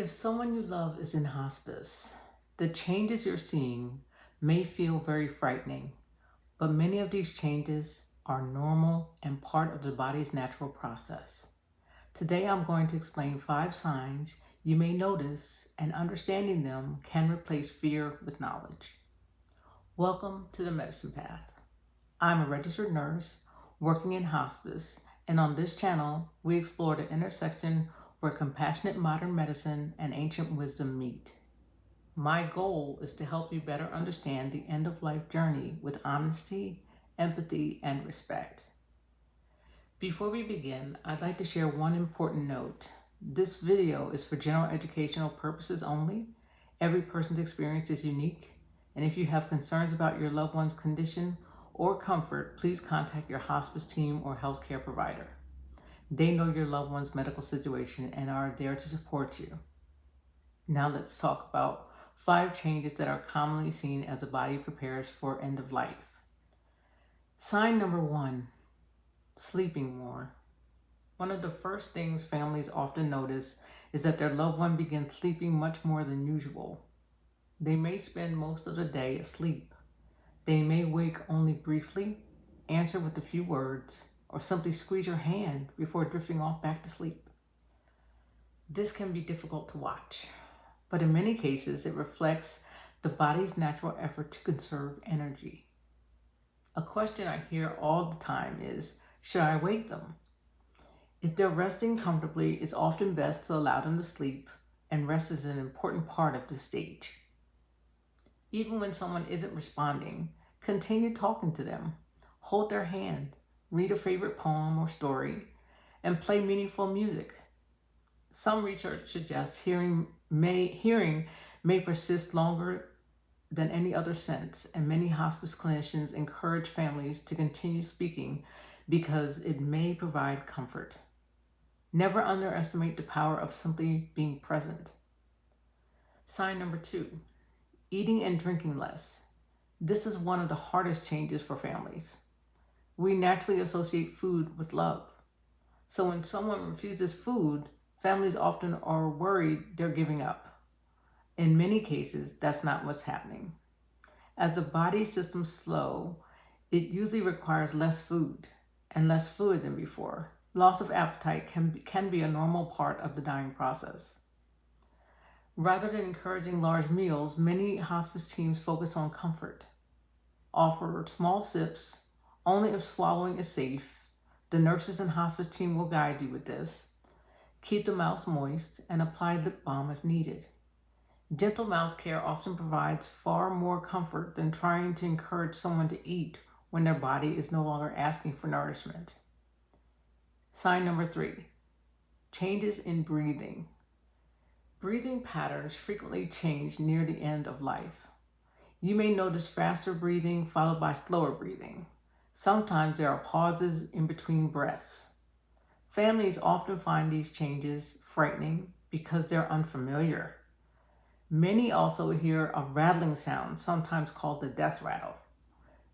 If someone you love is in hospice, the changes you're seeing may feel very frightening, but many of these changes are normal and part of the body's natural process. Today I'm going to explain 5 signs you may notice, and understanding them can replace fear with knowledge. Welcome to the Medicine Path. I'm a registered nurse working in hospice, and on this channel, we explore the intersection where compassionate modern medicine and ancient wisdom meet. My goal is to help you better understand the end of life journey with honesty, empathy, and respect. Before we begin, I'd like to share one important note. This video is for general educational purposes only. Every person's experience is unique, and if you have concerns about your loved one's condition or comfort, please contact your hospice team or healthcare provider. They know your loved one's medical situation and are there to support you. Now let's talk about 5 changes that are commonly seen as the body prepares for end of life. Sign number 1, sleeping more. One of the first things families often notice is that their loved one begins sleeping much more than usual. They may spend most of the day asleep. They may wake only briefly, answer with a few words, or simply squeeze your hand before drifting off back to sleep. This can be difficult to watch, but in many cases it reflects the body's natural effort to conserve energy. A question I hear all the time is, should I wake them? If they're resting comfortably, it's often best to allow them to sleep, and rest is an important part of this stage. Even when someone isn't responding, continue talking to them. Hold their hand, read a favorite poem or story, and play meaningful music. Some research suggests hearing may persist longer than any other sense, and many hospice clinicians encourage families to continue speaking because it may provide comfort. Never underestimate the power of simply being present. Sign number 2, eating and drinking less. This is one of the hardest changes for families. We naturally associate food with love. So when someone refuses food, families often are worried they're giving up. In many cases, that's not what's happening. As the body systems slow, it usually requires less food and less fluid than before. Loss of appetite can be a normal part of the dying process. Rather than encouraging large meals, many hospice teams focus on comfort. Offer small sips, only if swallowing is safe. The nurses and hospice team will guide you with this. Keep the mouth moist and apply lip balm if needed. Gentle mouth care often provides far more comfort than trying to encourage someone to eat when their body is no longer asking for nourishment. Sign number 3, changes in breathing. Breathing patterns frequently change near the end of life. You may notice faster breathing followed by slower breathing. Sometimes there are pauses in between breaths. Families often find these changes frightening because they're unfamiliar. Many also hear a rattling sound, sometimes called the death rattle.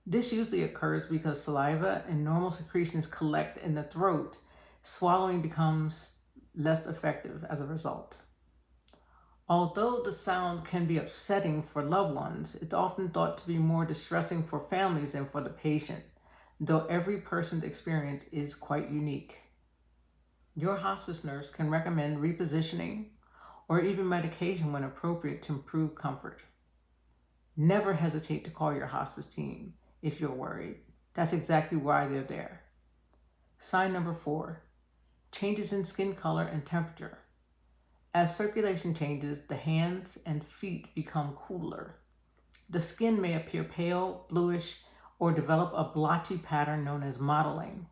This usually occurs because saliva and normal secretions collect in the throat. Swallowing becomes less effective as a result. Although the sound can be upsetting for loved ones, it's often thought to be more distressing for families than for the patient, though every person's experience is quite unique. Your hospice nurse can recommend repositioning or even medication when appropriate to improve comfort. Never hesitate to call your hospice team if you're worried. That's exactly why they're there. Sign number 4, changes in skin color and temperature. As circulation changes, the hands and feet become cooler. The skin may appear pale, bluish, or develop a blotchy pattern known as mottling.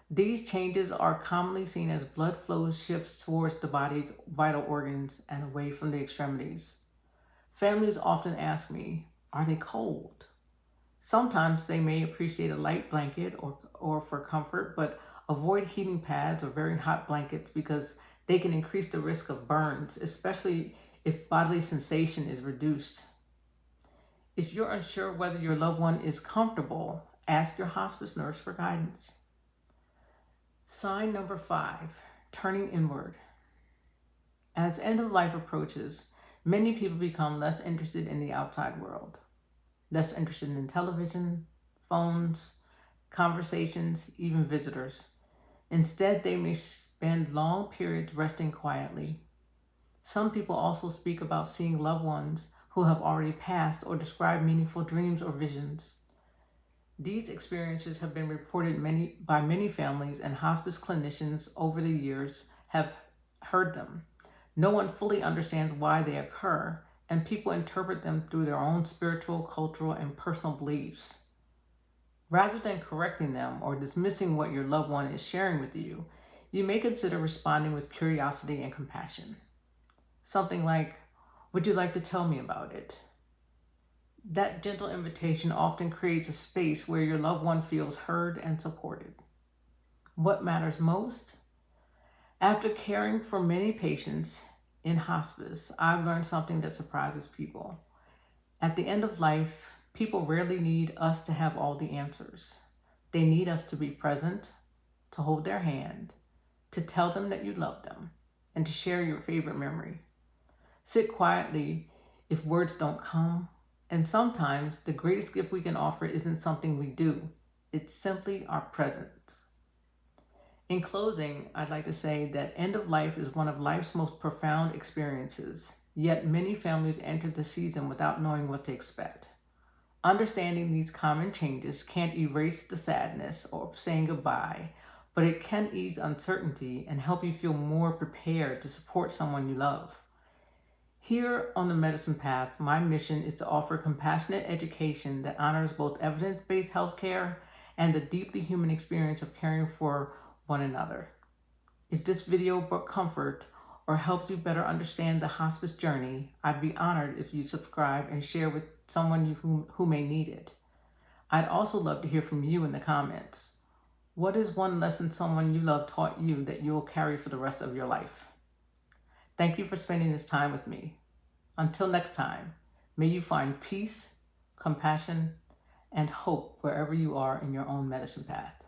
These changes are commonly seen as blood flow shifts towards the body's vital organs and away from the extremities. Families often ask me, are they cold? Sometimes they may appreciate a light blanket or for comfort, but avoid heating pads or very hot blankets because they can increase the risk of burns, especially if bodily sensation is reduced. If you're unsure whether your loved one is comfortable, ask your hospice nurse for guidance. Sign number 5, turning inward. As end of life approaches, many people become less interested in the outside world, less interested in television, phones, conversations, even visitors. Instead, they may spend long periods resting quietly. Some people also speak about seeing loved ones who have already passed or describe meaningful dreams or visions. These experiences have been reported by many families, and hospice clinicians over the years have heard them. No one fully understands why they occur, and people interpret them through their own spiritual, cultural, and personal beliefs. Rather than correcting them or dismissing what your loved one is sharing with you, you may consider responding with curiosity and compassion. Something like, "Would you like to tell me about it?" That gentle invitation often creates a space where your loved one feels heard and supported. What matters most? After caring for many patients in hospice, I've learned something that surprises people. At the end of life, people rarely need us to have all the answers. They need us to be present, to hold their hand, to tell them that you love them, and to share your favorite memory. Sit quietly if words don't come. And sometimes the greatest gift we can offer isn't something we do, it's simply our presence. In closing, I'd like to say that end of life is one of life's most profound experiences, yet many families enter the season without knowing what to expect. Understanding these common changes can't erase the sadness of saying goodbye, but it can ease uncertainty and help you feel more prepared to support someone you love. Here on the Medicine Path, my mission is to offer compassionate education that honors both evidence-based healthcare and the deeply human experience of caring for one another. If this video brought comfort or helped you better understand the hospice journey, I'd be honored if you subscribe and share with someone who may need it. I'd also love to hear from you in the comments. What is one lesson someone you love taught you that you'll carry for the rest of your life? Thank you for spending this time with me. Until next time, may you find peace, compassion, and hope wherever you are in your own medicine path.